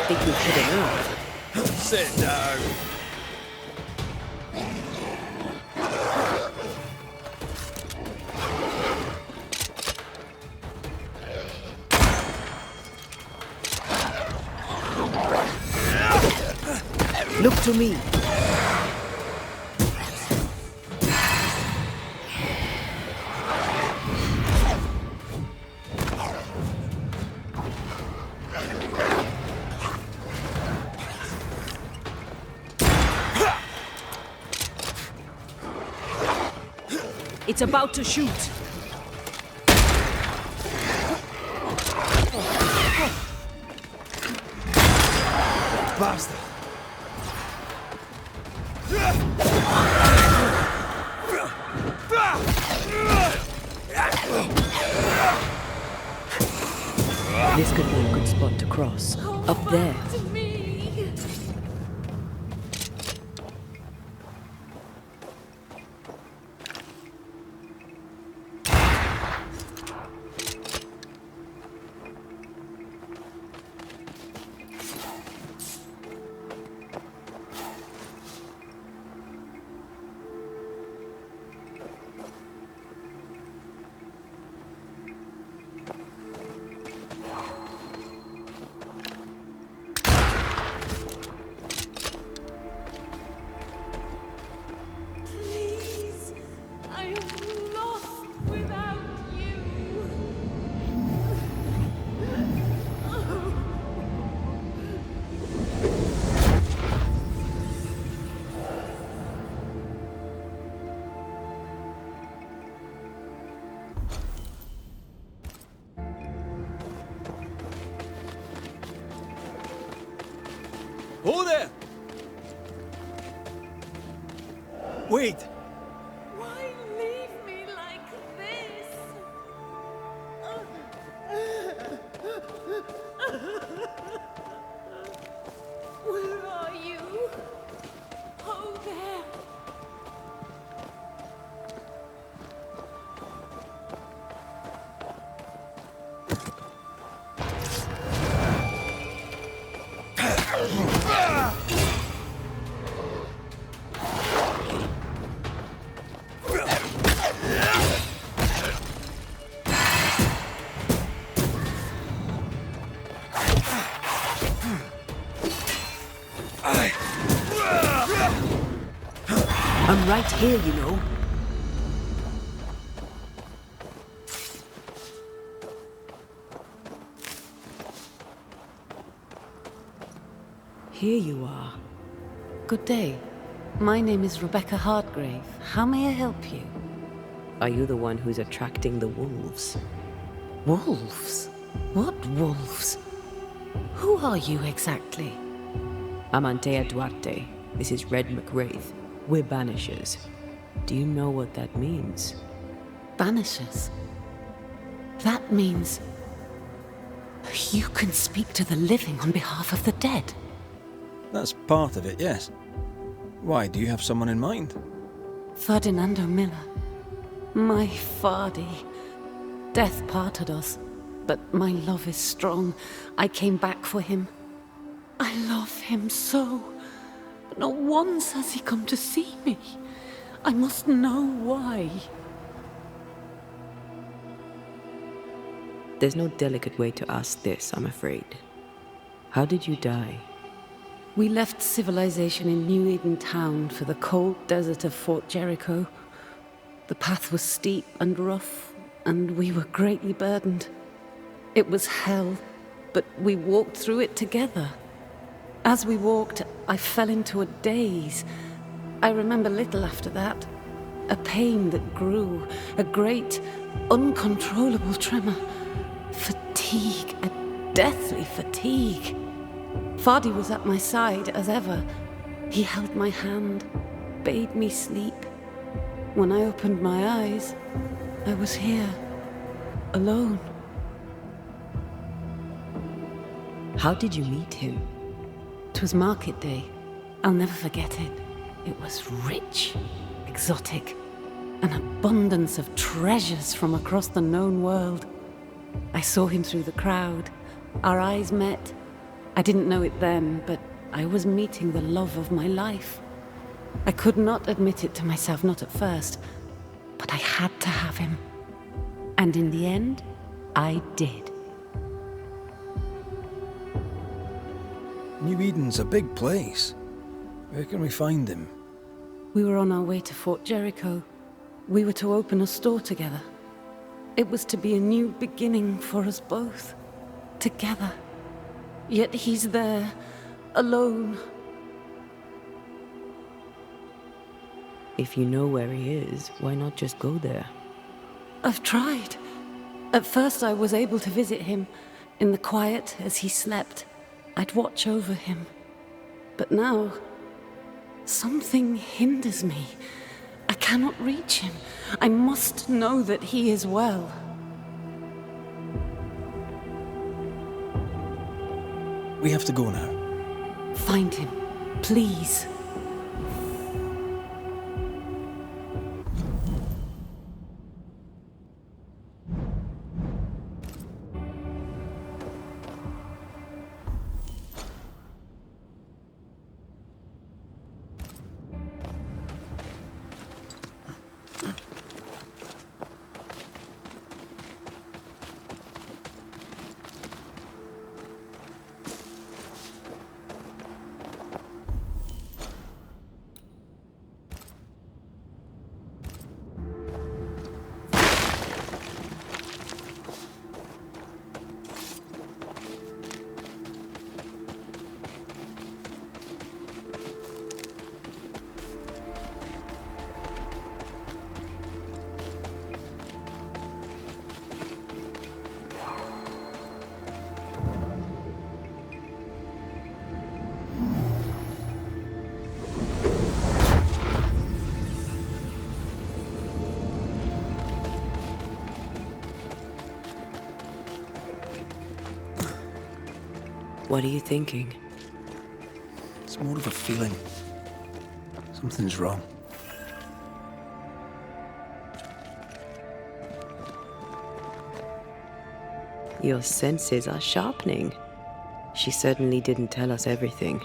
think you've hit enough. Sit down. Look to me. It's about to shoot. Bastard. This could be a good spot to cross. Up there. Who there? Wait. Why leave me like this? Where are you? Oh, there. I'm right here, you know. Here you are. Good day. My name is Rebecca Hardgrave. How may I help you? Are you the one who's attracting the wolves? Wolves? What wolves? Who are you exactly? I'm Antea Duarte. This is Red McWraith. We're Banishers. Do you know what that means? Banishers? That means you can speak to the living on behalf of the dead. That's part of it, yes. Why, do you have someone in mind? Ferdinando Miller. My Fardy. Death parted us, but my love is strong. I came back for him. I love him so. But not once has he come to see me. I must know why. There's no delicate way to ask this, I'm afraid. How did you die? We left civilization in New Eden Town for the cold desert of Fort Jericho. The path was steep and rough, and we were greatly burdened. It was hell, but we walked through it together. As we walked, I fell into a daze. I remember little after that. A pain that grew, a great, uncontrollable tremor. Fatigue, a deathly fatigue. Fardy was at my side as ever. He held my hand, bade me sleep. When I opened my eyes, I was here, alone. How did you meet him? 'Twas market day. I'll never forget it. It was rich, exotic, an abundance of treasures from across the known world. I saw him through the crowd. Our eyes met. I didn't know it then, but I was meeting the love of my life. I could not admit it to myself, not at first, but I had to have him. And in the end, I did. New Eden's a big place. Where can we find him? We were on our way to Fort Jericho. We were to open a store together. It was to be a new beginning for us both. Together. Yet he's there, alone. If you know where he is, why not just go there? I've tried. At first I was able to visit him. In the quiet, as he slept, I'd watch over him. But now, something hinders me. I cannot reach him. I must know that he is well. We have to go now. Find him, please. What are you thinking? It's more of a feeling. Something's wrong. Your senses are sharpening. She certainly didn't tell us everything.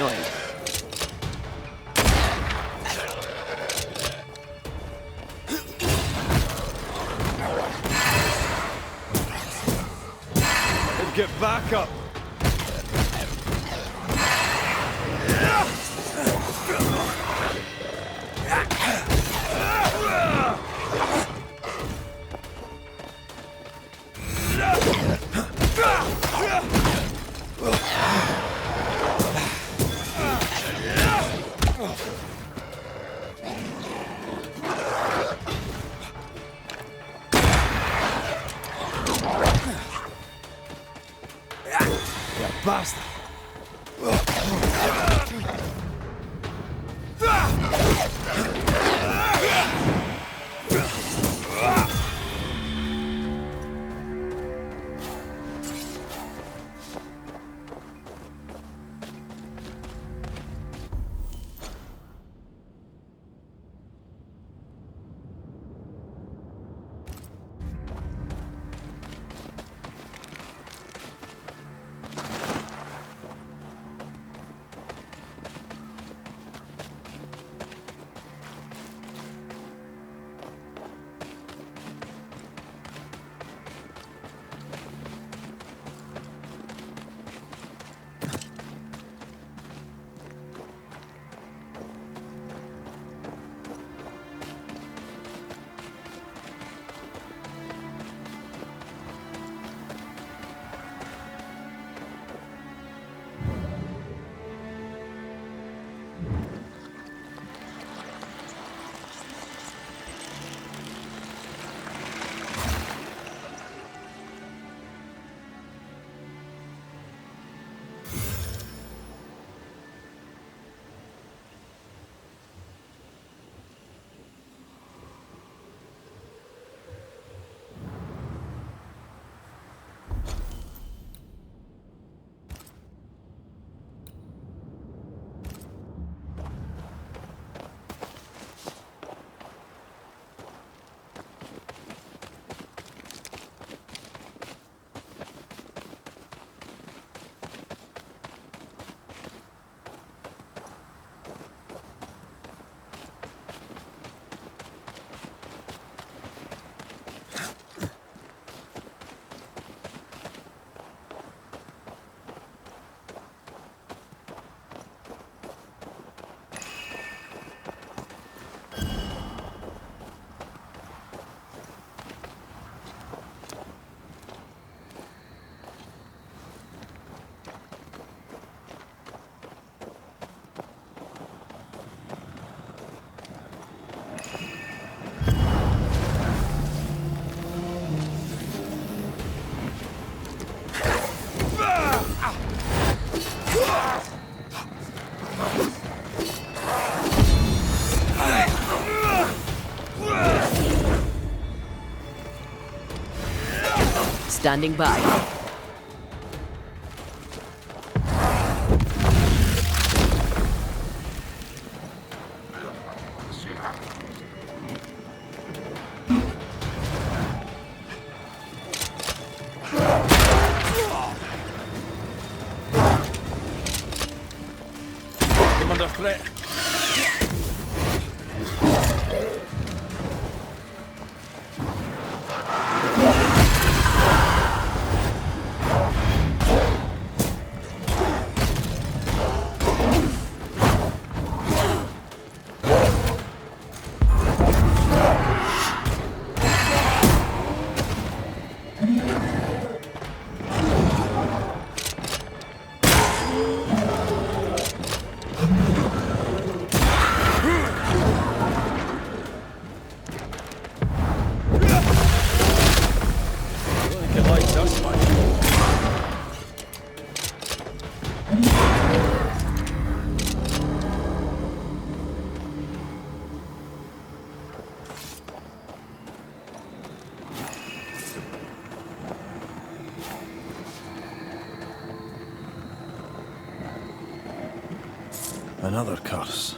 annoying. Get back up! Bastard! Standing by. Come under threat. Another curse.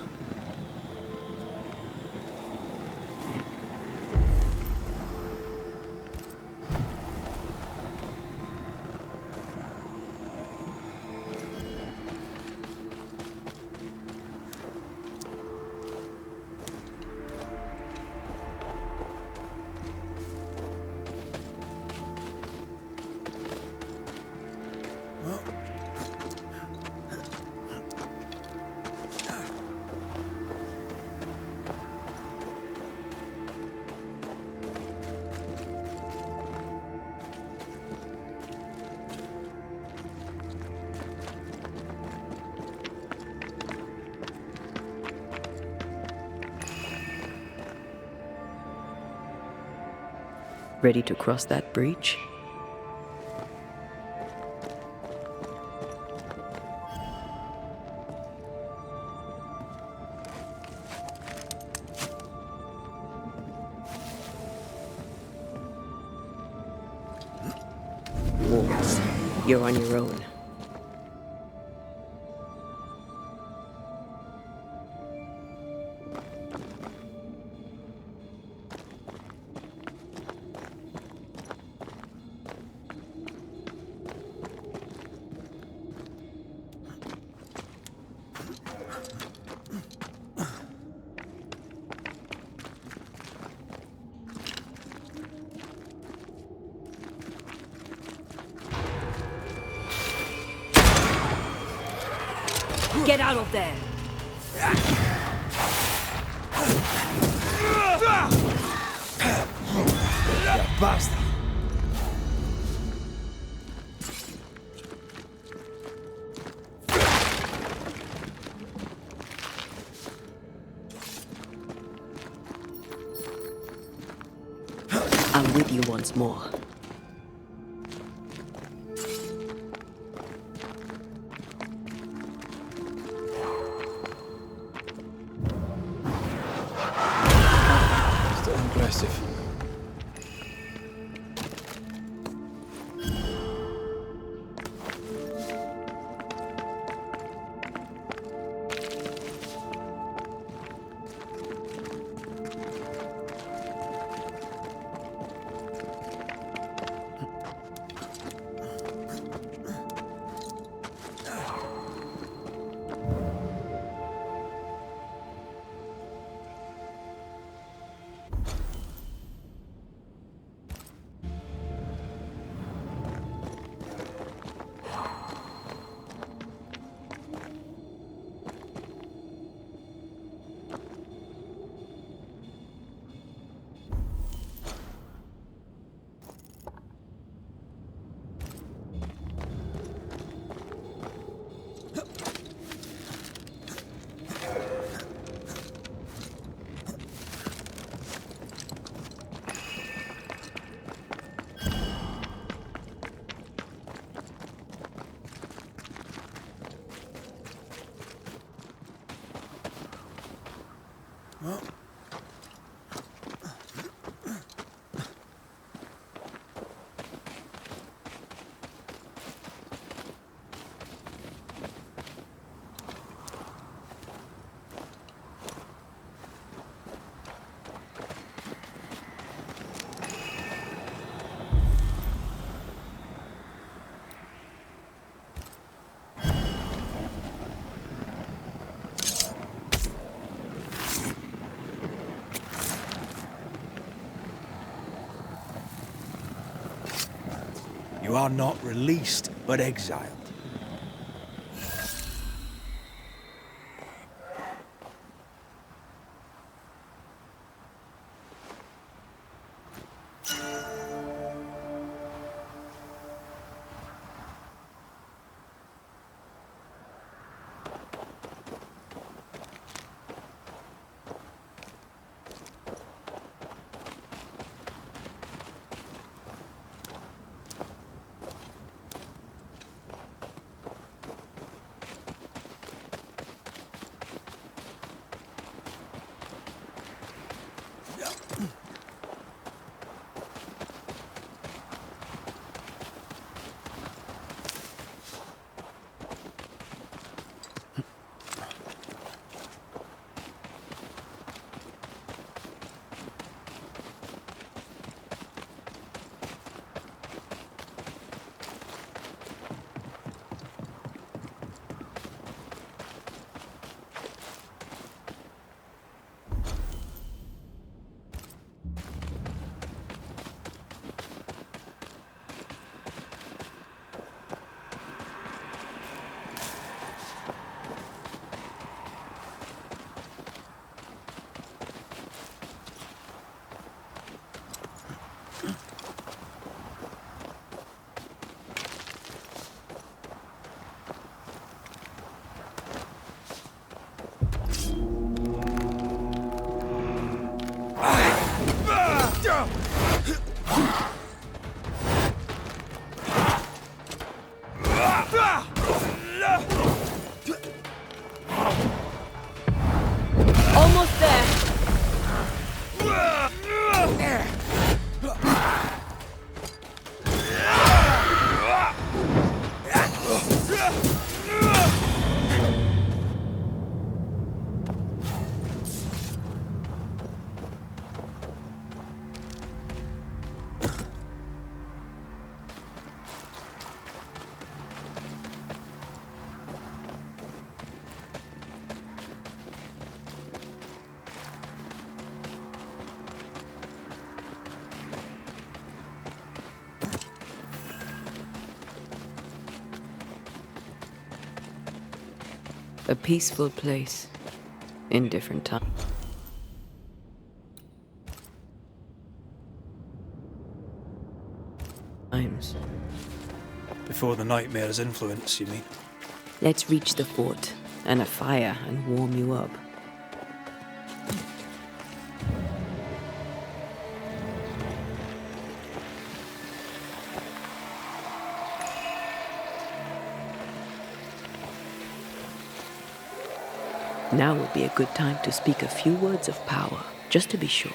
Ready to cross that breach? Wolves, you're on your own. Get out of there! Basta! I'm with you once more. Still impressive. You are not released, but exiled. A peaceful place in different times. Before the nightmare's influence, you mean? Let's reach the fort and a fire and warm you up. Now would be a good time to speak a few words of power, just to be sure.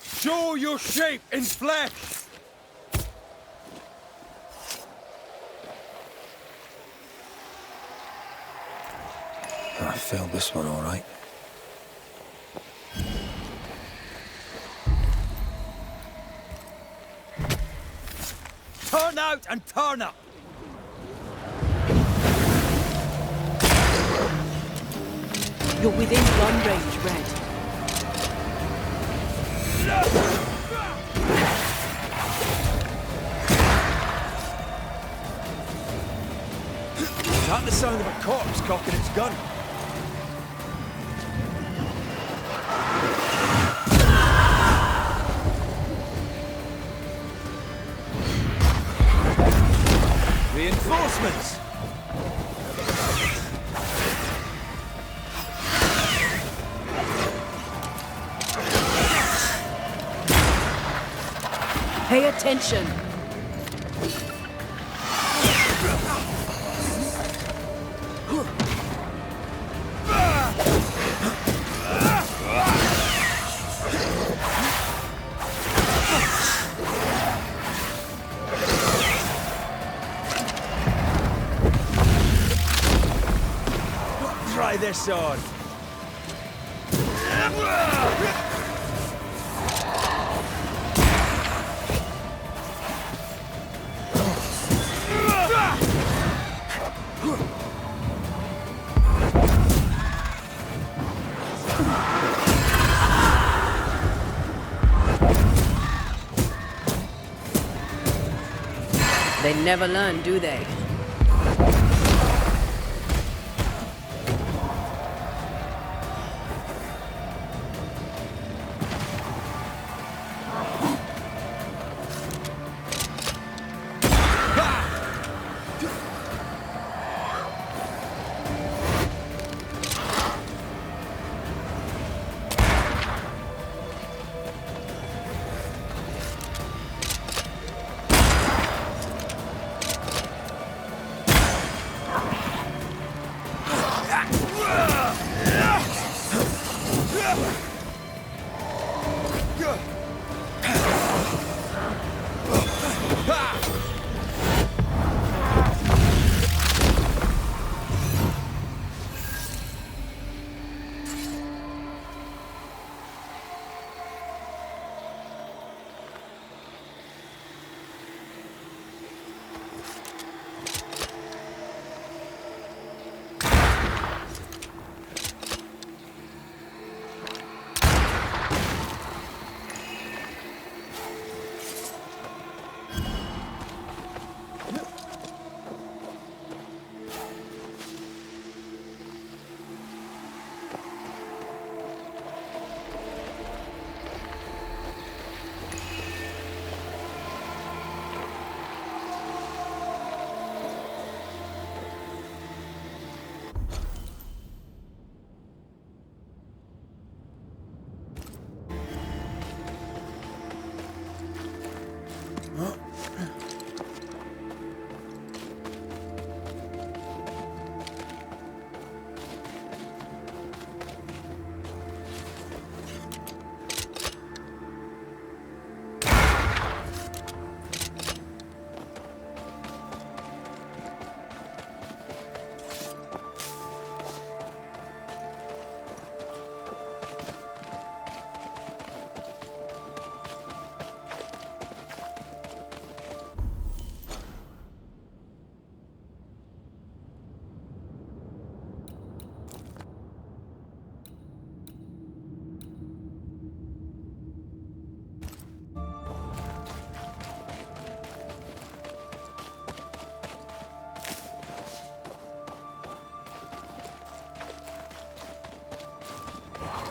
Show your shape in flesh! I failed this one all right. Turn out and turn up! You're within gun range, Red. Is that the sound of a corpse cocking its gun? Reinforcements! Pay attention! Try this on! They never learn, do they?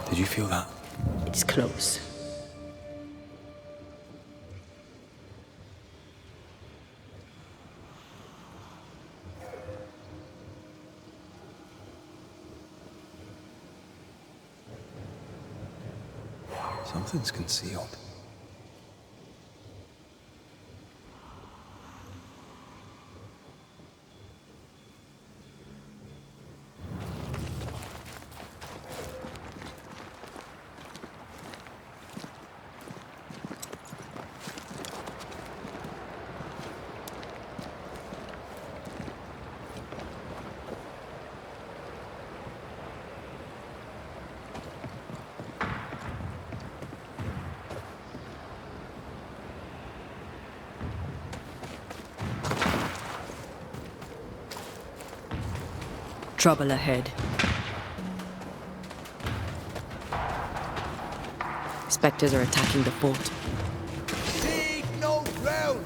Did you feel that? It's close. Something's concealed. Trouble ahead. Spectres are attacking the fort. Seek no ground!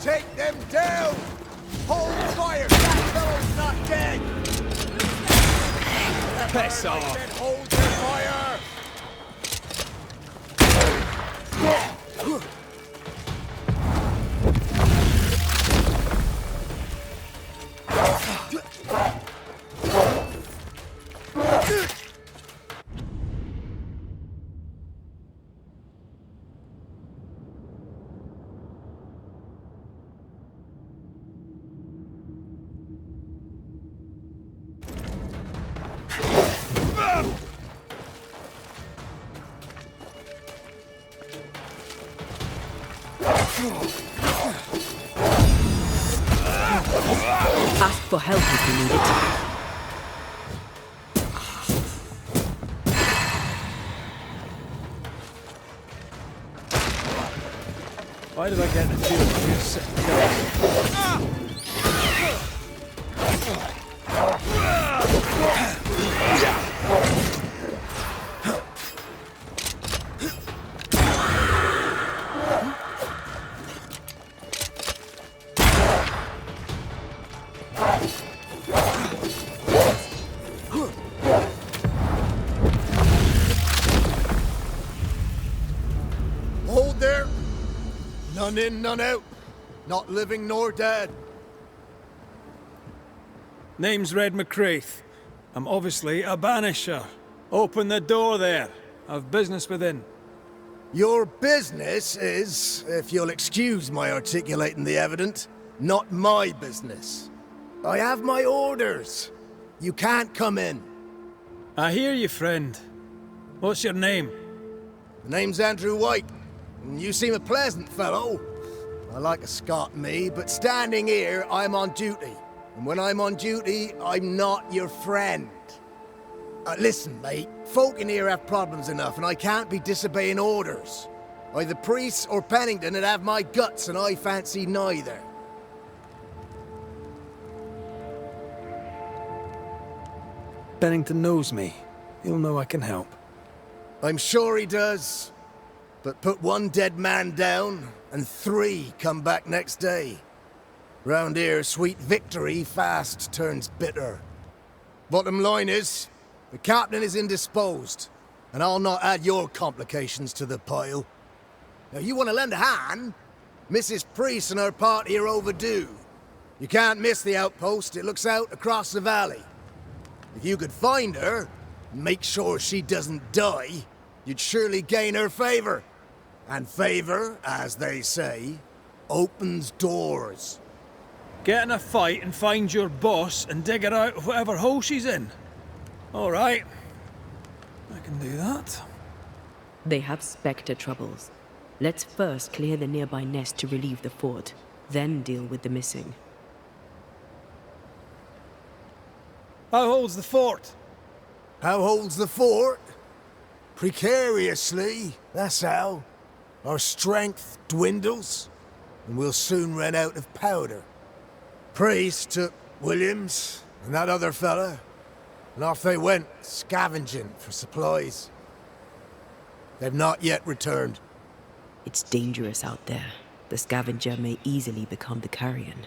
Take them down! Hold fire! That fellow's not dead! Piss off! Then hold your fire! Ask for help if you need it. Why did I get the feeling you were sitting down? Hold there! None in, none out. Not living nor dead. Name's Red McCraith. I'm obviously a banisher. Open the door there. I've business within. Your business is, if you'll excuse my articulating the evident, not my business. I have my orders. You can't come in. I hear you, friend. What's your name? The name's Andrew White. And you seem a pleasant fellow. I like a Scot, me, but standing here, I'm on duty. And when I'm on duty, I'm not your friend. Listen, mate, folk in here have problems enough, and I can't be disobeying orders. Either priests or Pennington would have my guts, and I fancy neither. Bennington knows me. He'll know I can help. I'm sure he does. But put one dead man down, and 3 come back next day. Round here, sweet victory fast turns bitter. Bottom line is, the captain is indisposed, and I'll not add your complications to the pile. Now, you want to lend a hand? Mrs. Priest and her party are overdue. You can't miss the outpost, it looks out across the valley. If you could find her, and make sure she doesn't die, you'd surely gain her favor. And favor, as they say, opens doors. Get in a fight and find your boss and dig her out of whatever hole she's in. All right. I can do that. They have Spectre troubles. Let's first clear the nearby nest to relieve the fort, then deal with the missing. How holds the fort? How holds the fort? Precariously, that's how. Our strength dwindles, and we'll soon run out of powder. Priest took Williams and that other fella, and off they went, scavenging for supplies. They've not yet returned. It's dangerous out there. the scavenger may easily become the carrion.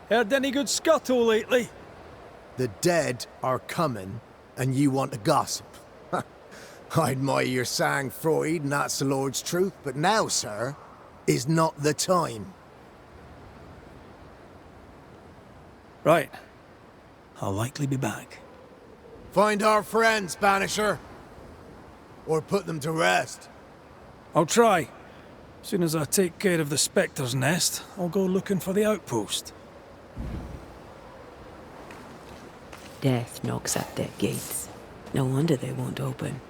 Heard any good scuttle lately? The dead are coming, and you want to gossip. I admire your sang-froid, and that's the Lord's truth, but now, sir, is not the time. Right. I'll likely be back. Find our friends, Banisher. Or put them to rest. I'll try. As soon as I take care of the Spectre's nest, I'll go looking for the outpost. Death knocks at their gates. No wonder they won't open.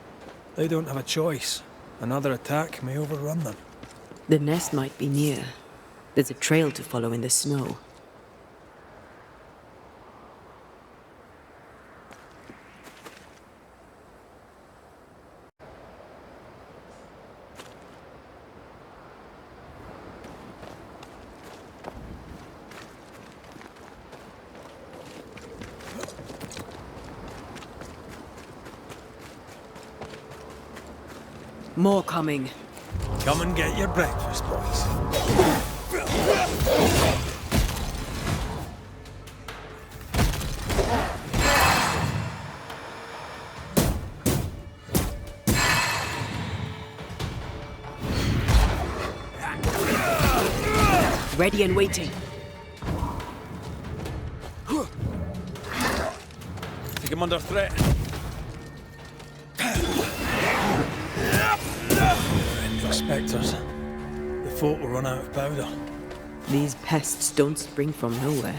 They don't have a choice. Another attack may overrun them. The nest might be near. There's a trail to follow in the snow. More coming. Come and get your breakfast, boys. Ready and waiting. Take him under threat. Spectres. The fort will run out of powder. These pests don't spring from nowhere.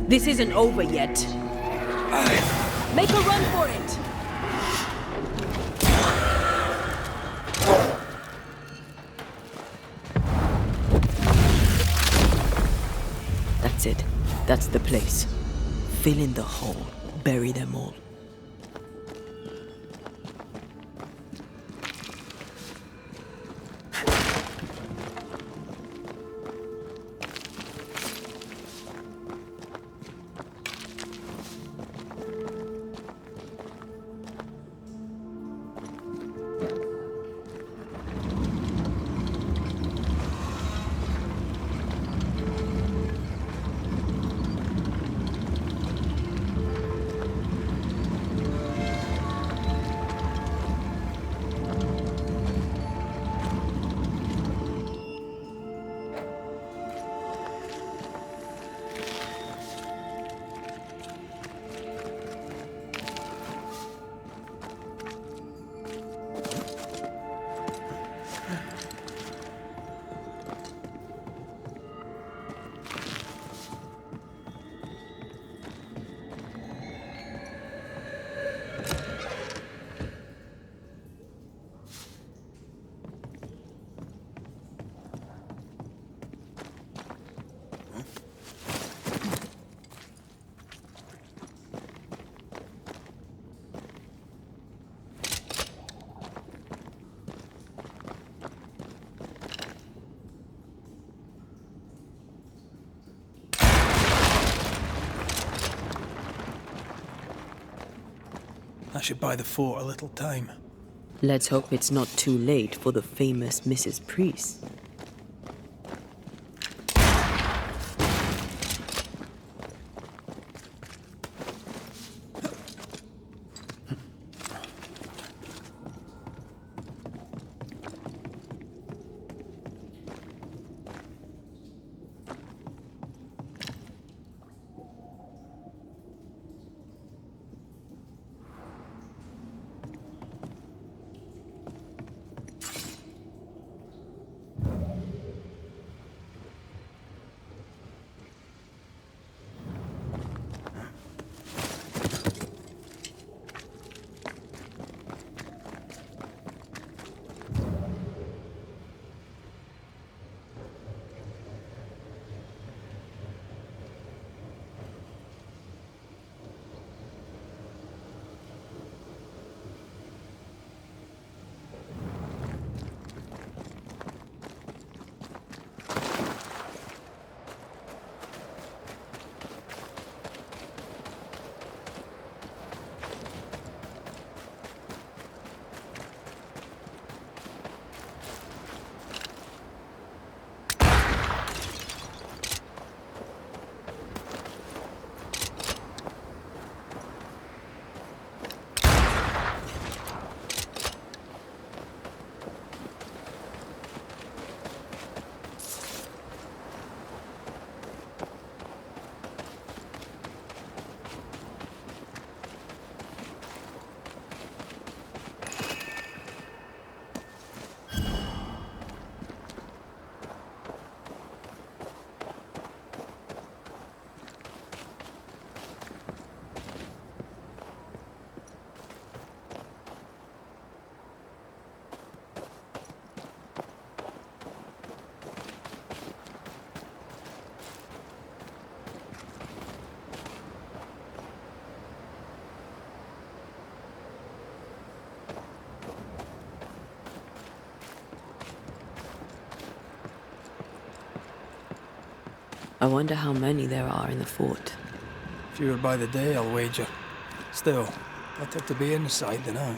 This isn't over yet. Make a run for it! That's it. That's the place. Fill in the hole. Bury them all. That should buy the fort a little time. Let's hope it's not too late for the famous Mrs. Priest. I wonder how many there are in the fort. Fewer by the day, I'll wager. Still, better to be inside than out.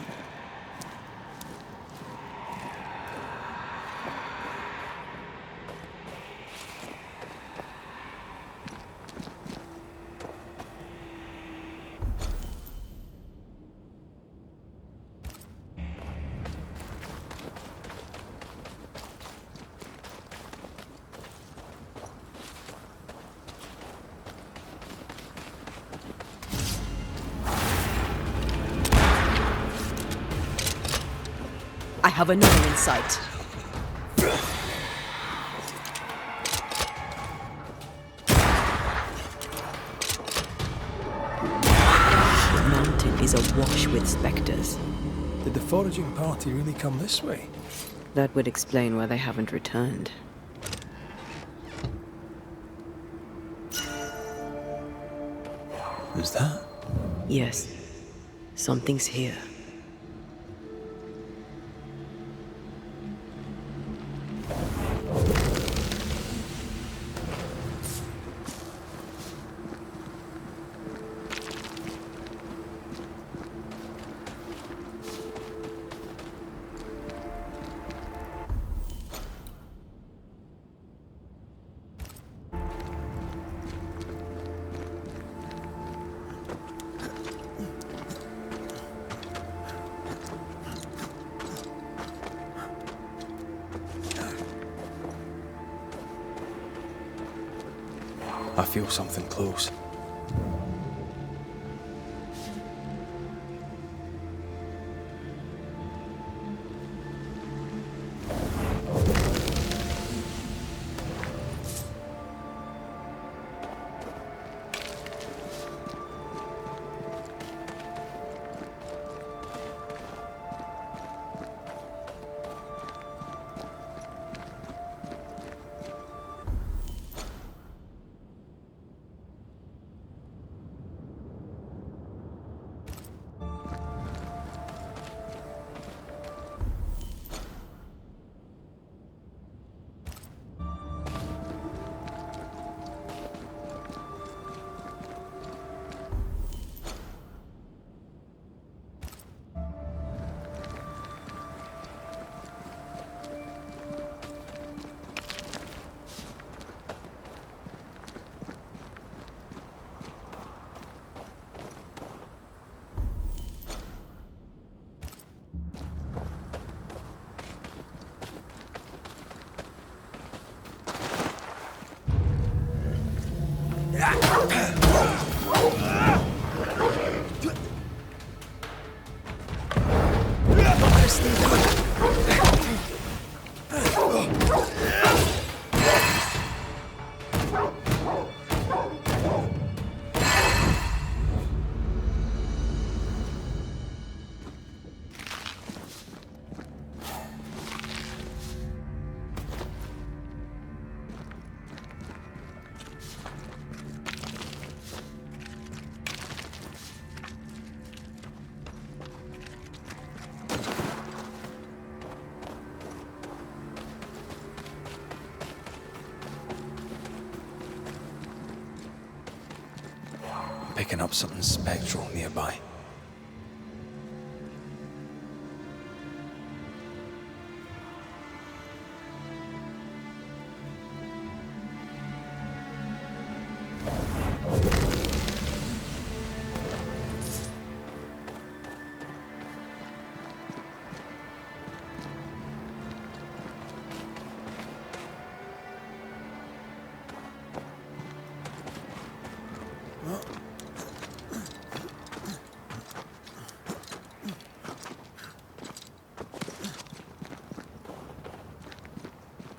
I have another in sight. The mountain is awash with spectres. Did the foraging party really come this way? That would explain why they haven't returned. Is that? Yes, something's here. I feel something close. Picking up something spectral nearby.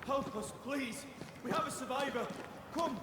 Help us, please! We have a survivor! Come!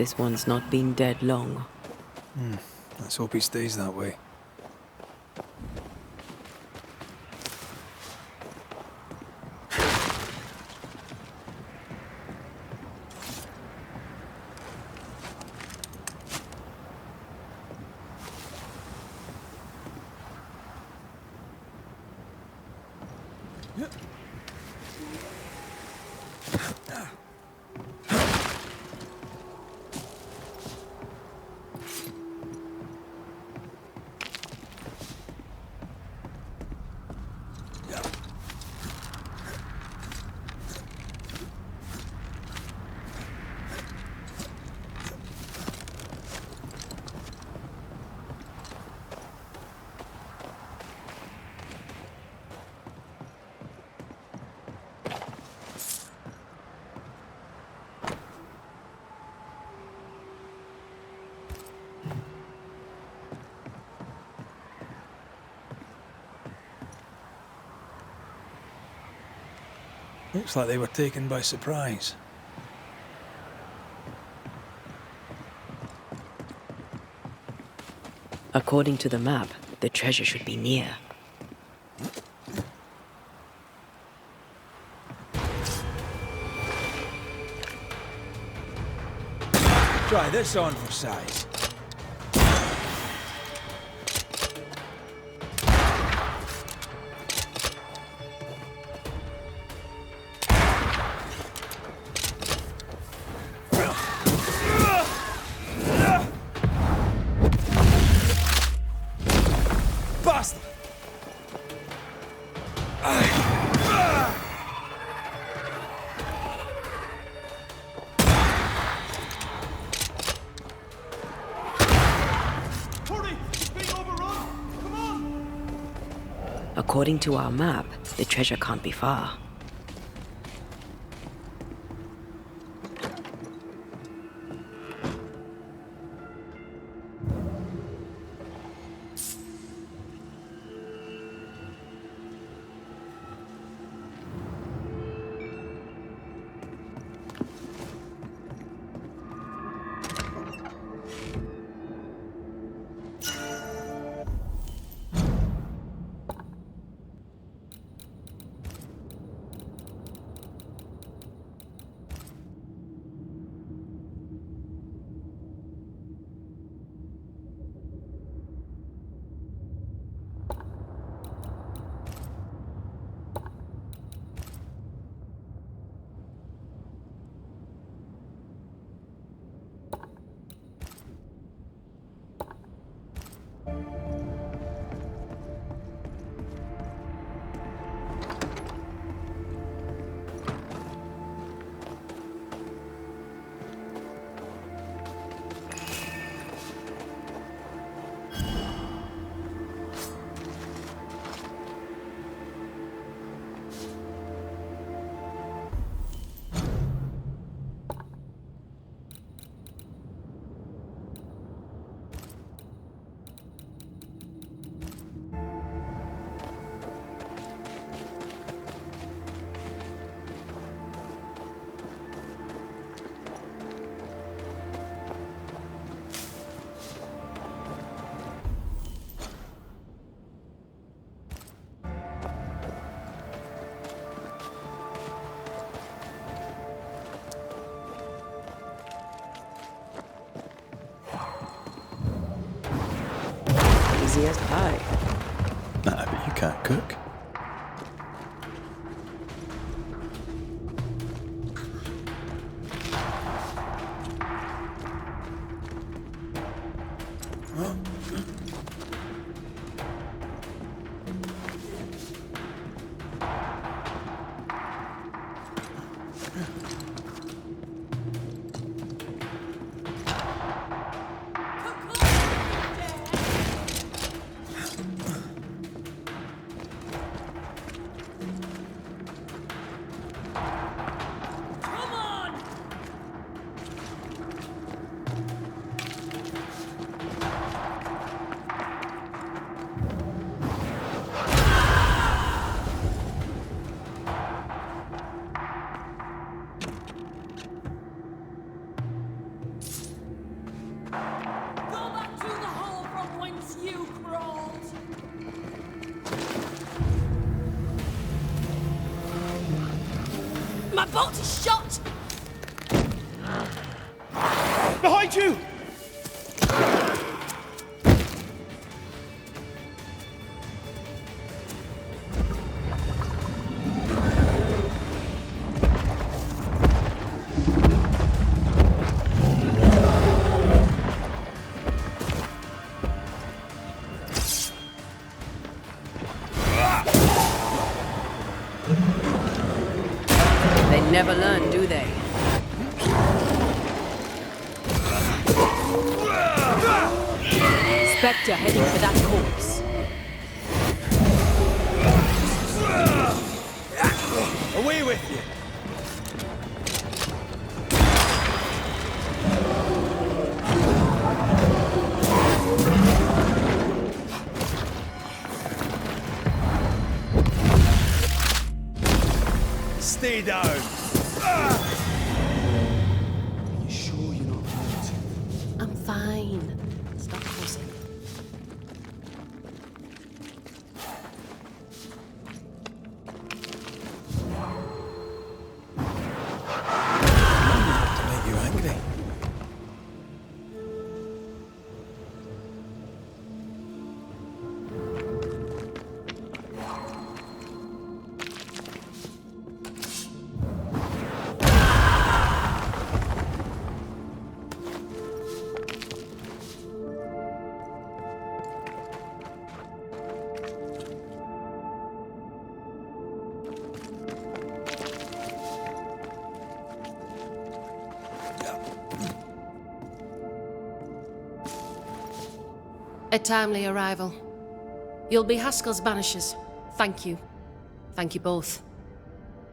This one's not been dead long. Let's hope he stays that way. Looks like they were taken by surprise. According to the map, the treasure should be near. Try this on for size. According to our map, the treasure can't be far. Easy as pie. Nah, but you can't cook. boat is shot! Behind you! They never learn, do they? Spectre heading for that corpse. Away with you! Stay down! Are you sure you're not hurt? I'm fine. Stop fussing. To make you angry. A timely arrival. You'll be Haskell's Banishers. Thank you. Thank you both.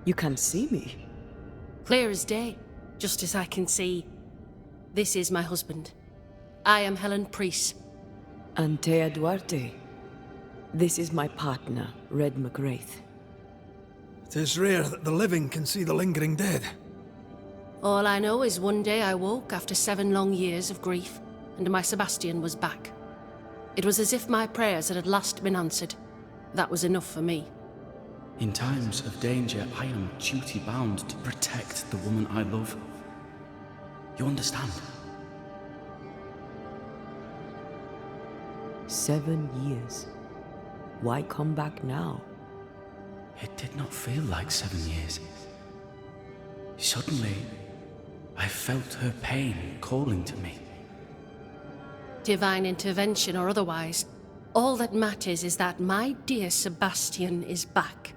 You can't see me. Clear as day, just as I can see. This is my husband. I am Helen Priest. Antea Duarte. This is my partner, Red McWraith. It is rare that the living can see the lingering dead. All I know is one day I woke after 7 long years of grief, and my Sebastian was back. It was as if my prayers had at last been answered. That was enough for me. In times of danger, I am duty-bound to protect the woman I love. You understand? 7 years. Why come back now? It did not feel like 7 years. Suddenly, I felt her pain calling to me. Divine intervention or otherwise, all that matters is that my dear Sebastian is back.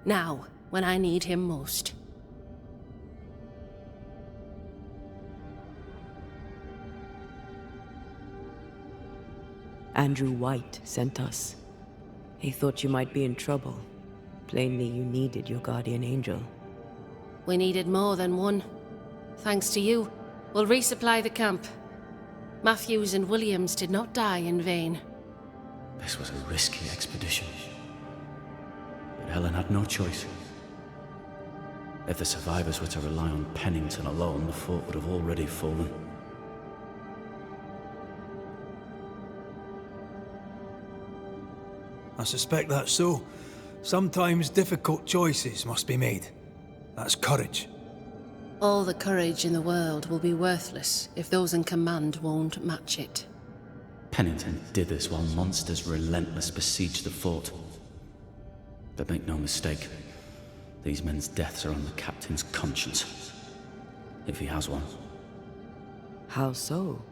Now, when I need him most. Andrew White sent us. He thought you might be in trouble. Plainly, you needed your guardian angel. We needed more than one. Thanks to you, we'll resupply the camp. Matthews and Williams did not die in vain. This was a risky expedition. But Helen had no choice. If the survivors were to rely on Pennington alone, the fort would have already fallen. I suspect that's so. Sometimes difficult choices must be made. That's courage. All the courage in the world will be worthless if those in command won't match it. Pennington did this while monsters relentless besieged the fort. But make no mistake, these men's deaths are on the captain's conscience. If he has one. How so?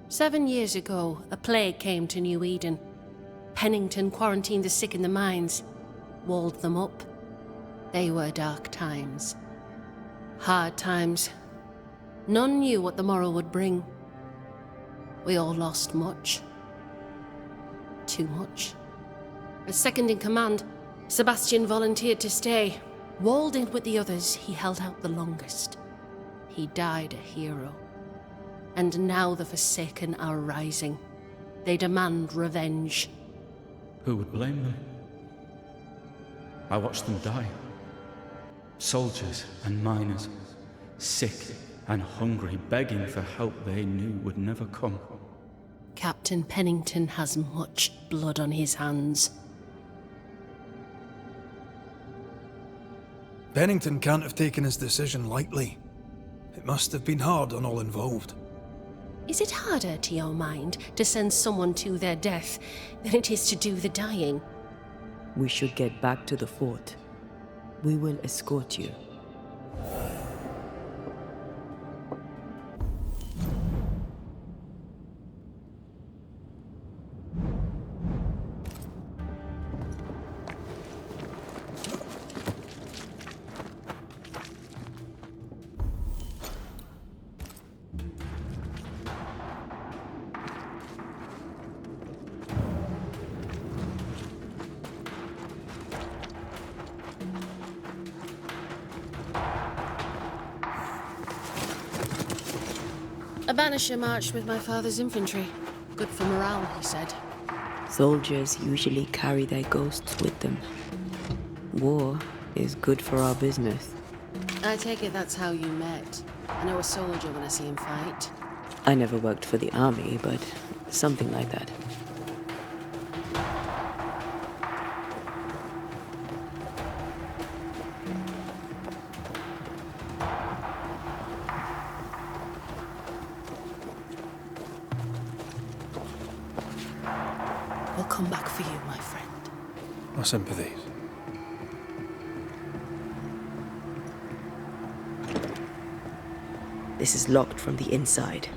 7 years ago, a plague came to New Eden. Pennington quarantined the sick in the mines, walled them up. They were dark times. Hard times. None knew what the morrow would bring. We all lost much. Too much. As second in command, Sebastian volunteered to stay. Walled in with the others, he held out the longest. He died a hero. And now the Forsaken are rising. They demand revenge. Who would blame them? I watched them die. Soldiers and miners, sick and hungry, begging for help they knew would never come. Captain Pennington has much blood on his hands. Pennington can't have taken his decision lightly. It must have been hard on all involved. Is it harder, to your mind, to send someone to their death than it is to do the dying? We should get back to the fort. We will escort you. A banisher marched with my father's infantry. Good for morale, he said. Soldiers usually carry their ghosts with them. War is good for our business. I take it that's how you met. I know a soldier when I see him fight. I never worked for the army, but something like that. We'll come back for you, my friend. My sympathies. This is locked from the inside.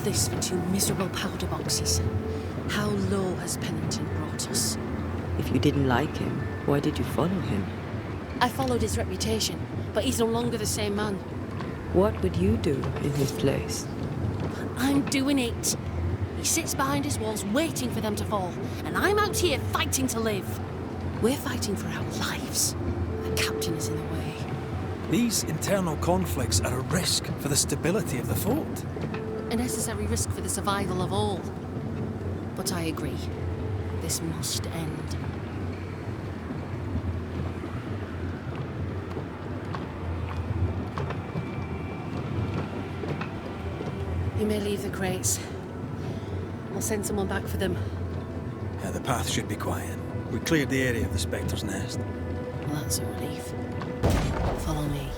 This for 2 miserable powder boxes. How low has Pennington brought us? If you didn't like him, why did you follow him? I followed his reputation, but he's no longer the same man. What would you do in his place? I'm doing it. He sits behind his walls waiting for them to fall, and I'm out here fighting to live. We're fighting for our lives. The captain is in the way. These internal conflicts are a risk for the stability of the fort. A necessary risk for the survival of all. But I agree. This must end. You may leave the crates. I'll send someone back for them. Yeah, the path should be quiet. We cleared the area of the Spectre's nest. Well, that's a relief. Follow me.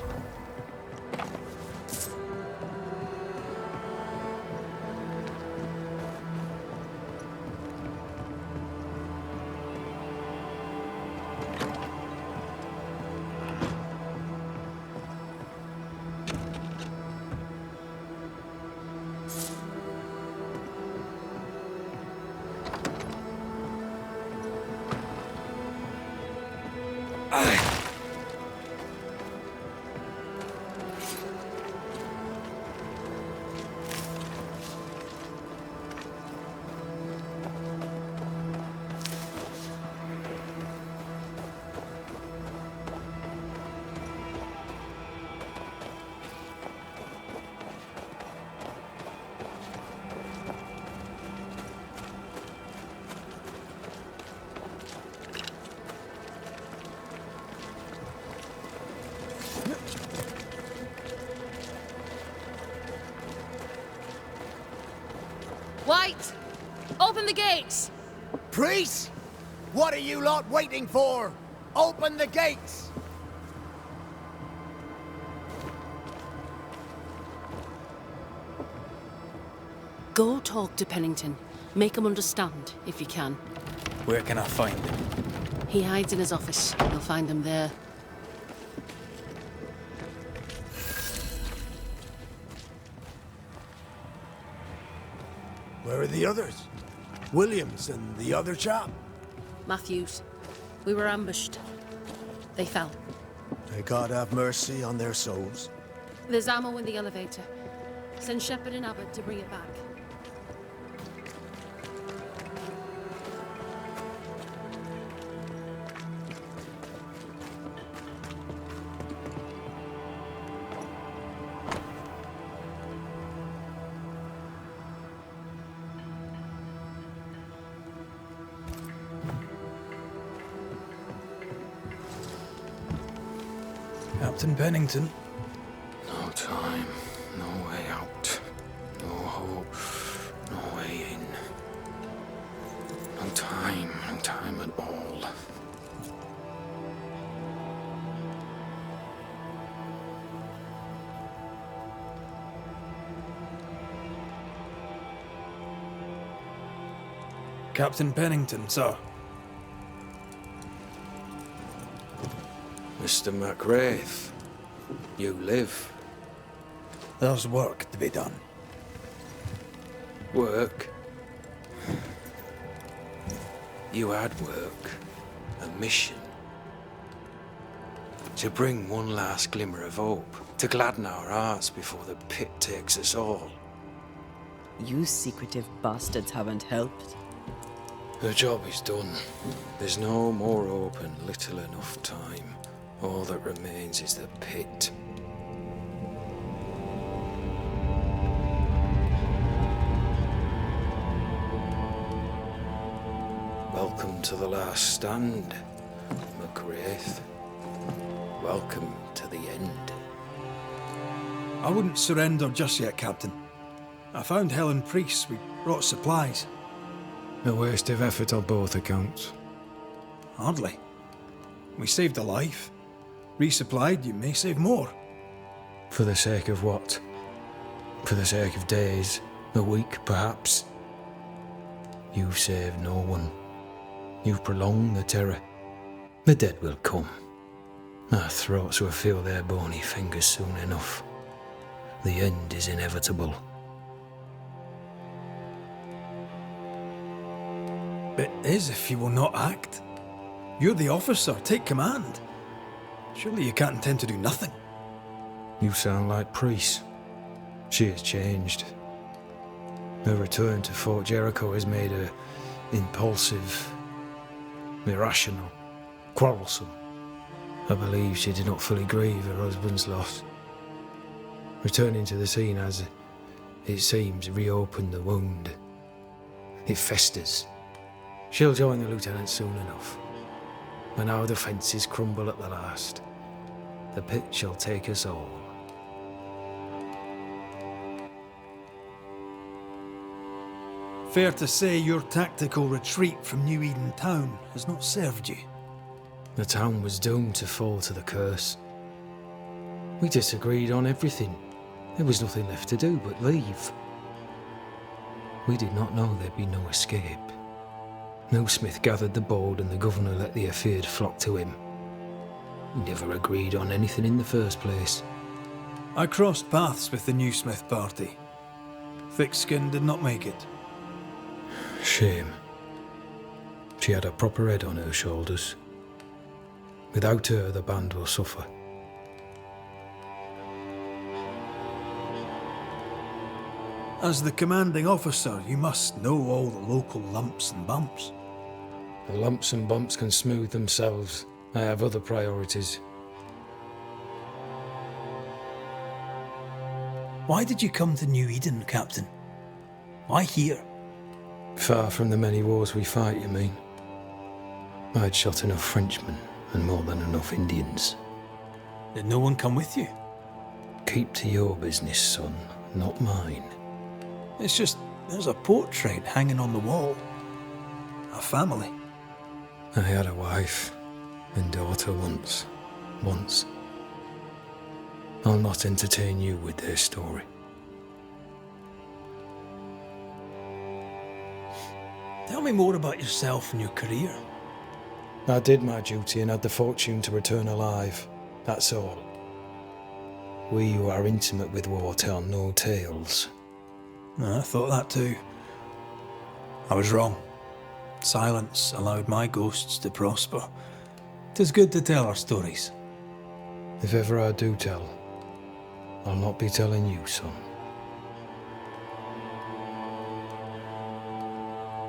White! Open the gates! Priest! What are you lot waiting for? Open the gates! Go talk to Pennington. Make him understand, if you can. Where can I find him? He hides in his office. You'll find him there. Where are the others? Williams and the other chap? Matthews. We were ambushed. They fell. May God have mercy on their souls. There's ammo in the elevator. Send Shepard and Abbott to bring it back. Captain Pennington. No time, no way out, no hope, no way in. No time at all. Captain Pennington, sir. Mr. McWraith, you live. There's work to be done. Work? You had work, a mission. To bring one last glimmer of hope, to gladden our hearts before the pit takes us all. You secretive bastards haven't helped. The job is done. There's no more hope and little enough time. All that remains is the pit. Welcome to the last stand, McWraith. Welcome to the end. I wouldn't surrender just yet, Captain. I found Helen Priest. We brought supplies. A waste of effort on both accounts. Hardly. We saved a life. Resupplied, you may save more. For the sake of what? For the sake of days, a week perhaps? You've saved no one. You've prolonged the terror. The dead will come. Our throats will feel their bony fingers soon enough. The end is inevitable. It is if you will not act. You're the officer, take command. Surely you can't intend to do nothing. You sound like Priest. She has changed. Her return to Fort Jericho has made her impulsive, irrational, quarrelsome. I believe she did not fully grieve her husband's loss. Returning to the scene has, it seems, reopened the wound. It festers. She'll join the lieutenant soon enough. When our defences crumble at the last, the pit shall take us all. Fair to say your tactical retreat from New Eden town has not served you. The town was doomed to fall to the curse. We disagreed on everything. There was nothing left to do but leave. We did not know there'd be no escape. No Smith gathered the board and the governor let the affair flock to him. We never agreed on anything in the first place. I crossed paths with the new Smith party. Thick-Skin did not make it. Shame. She had a proper head on her shoulders. Without her, the band will suffer. As the commanding officer, you must know all the local lumps and bumps. The lumps and bumps can smooth themselves. I have other priorities. Why did you come to New Eden, Captain? Why here? Far from the many wars we fight, you mean? I'd shot enough Frenchmen and more than enough Indians. Did no one come with you? Keep to your business, son, not mine. It's just there's a portrait hanging on the wall. A family. I had a wife and daughter once. I'll not entertain you with their story. Tell me more about yourself and your career. I did my duty and had the fortune to return alive. That's all. We who are intimate with war tell no tales. I thought that too. I was wrong. Silence allowed my ghosts to prosper. 'Tis good to tell our stories. If ever I do tell, I'll not be telling you, son.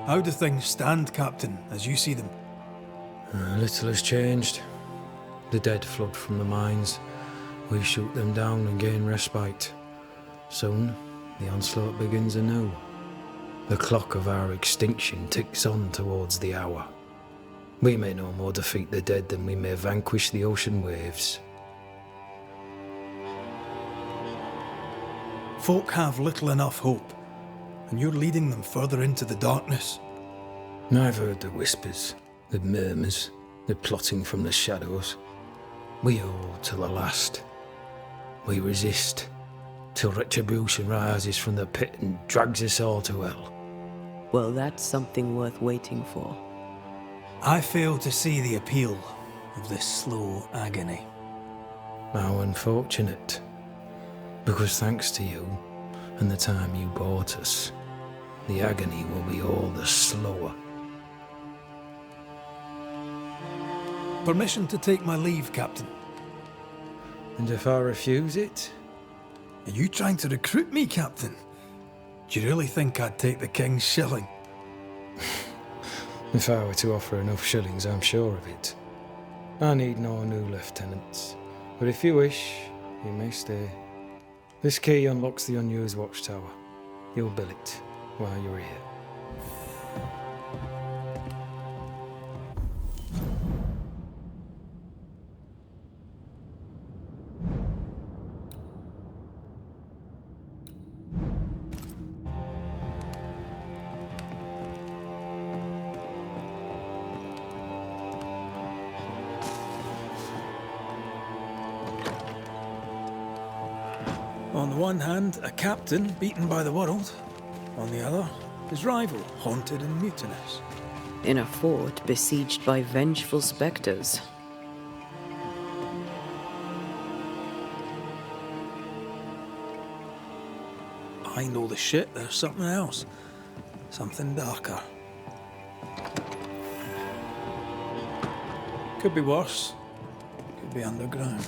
How do things stand, Captain, as you see them? Little has changed. The dead flood from the mines. We shoot them down and gain respite. Soon, the onslaught begins anew. The clock of our extinction ticks on towards the hour. We may no more defeat the dead than we may vanquish the ocean waves. Folk have little enough hope, and you're leading them further into the darkness. I've heard the whispers, the murmurs, the plotting from the shadows. We hold till the last. We resist, till retribution rises from the pit and drags us all to hell. Well, that's something worth waiting for. I fail to see the appeal of this slow agony. How unfortunate. Because thanks to you and the time you bought us, the agony will be all the slower. Permission to take my leave, Captain. And if I refuse it? Are you trying to recruit me, Captain? Do you really think I'd take the King's shilling? If I were to offer enough shillings, I'm sure of it. I need no new lieutenants. But if you wish, you may stay. This key unlocks the unused watchtower. You'll bill it while you're here. On the one hand, a captain beaten by the world. On the other, his rival, haunted and mutinous. In a fort besieged by vengeful spectres. Behind all the shit, there's something else. Something darker. Could be worse. Could be underground.